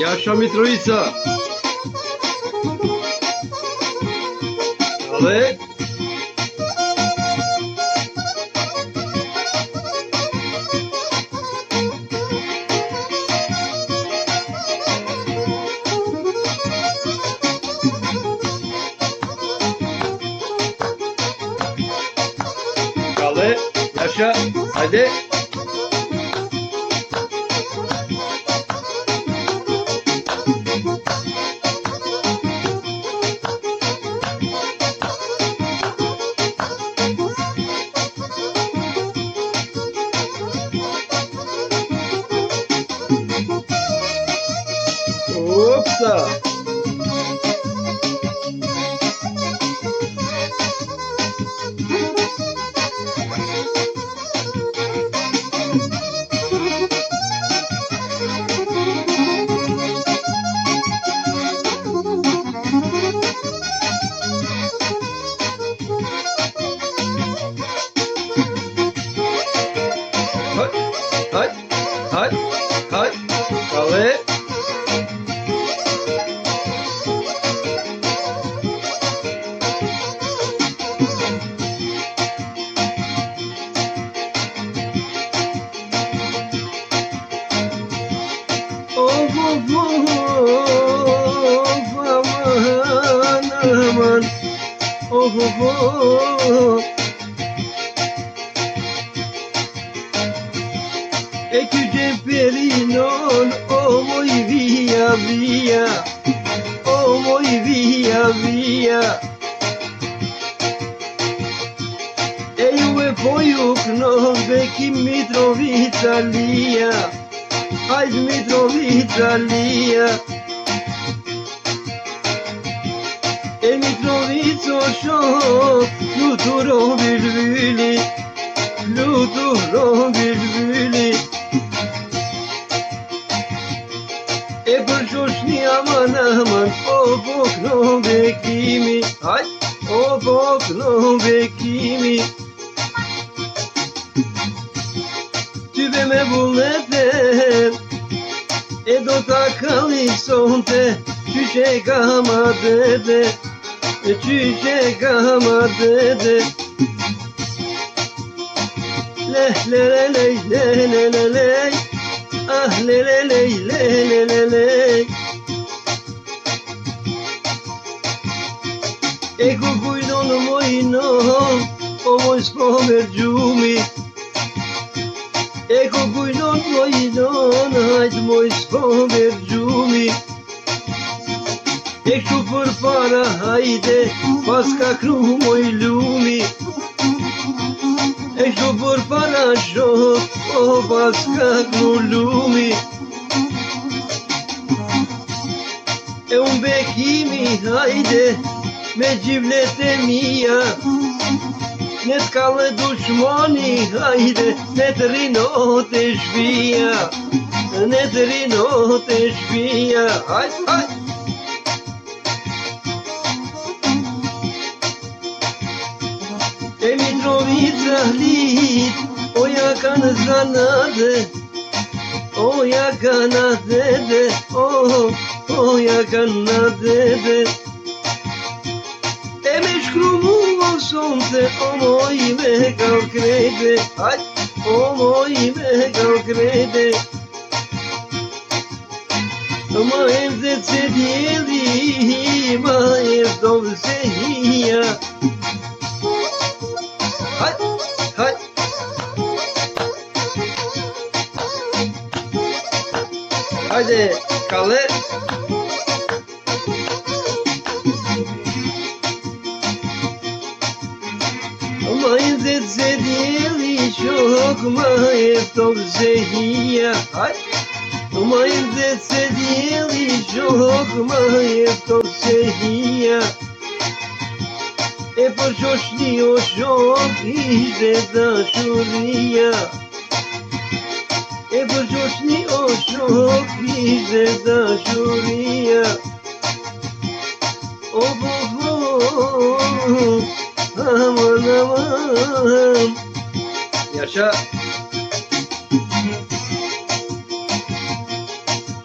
Jasha Mitrovica. Ale. Ale, Jasha, haydi. Опса! Haj, ale. E kyçe perinon, oh moj via via, oh moj via via. E ju e po ju kënon, Beki Mitrovica lia, hajt Mitrovica lia. E Mitrovico shok, fluturon bülbüli, fluturon bülbüli. E për shoshni aman aman, o pokno bekimi, haj, o pokno bekimi. Tyve me bulletem, e do ta kalisonte, qyqe kama dede, qyqe kama dede. Le le le le le le le le. Ah, le le le le le le le. E ku kujton mojno, o moj s'po mergjumi. E ku kujton mojno, hajt moj s'po mergjumi. E kështu për para hajde, pas ka kru moj lumi. E kështu për para shok, o pas ka kru lumi. E unë bekimi hajde, me gjivlet e mija. Ne t'kalle dushmani hajde, ne t'rinot e shpia. Ne t'rinot e shpia, hajt, hajt. E Mitrovica lit, o ja kanë zanade, o ja kanë adede, o ja kanë adede. E me shkru mu sonte, o moj me kal krede, hajt, o moj me kal krede. Ma evde se djeli, ma evdov se hija. Hajt, hajt. Hajde, Kalle. Ma evde se djeli, shok, ma evdov se hija. Hajt. Ma evde se djeli, shok, ma evdov se hija. E për shoshni o shok, ishte dashuria. E për shoshni o shok, ishte dashuria. O aman aman. Yaşa.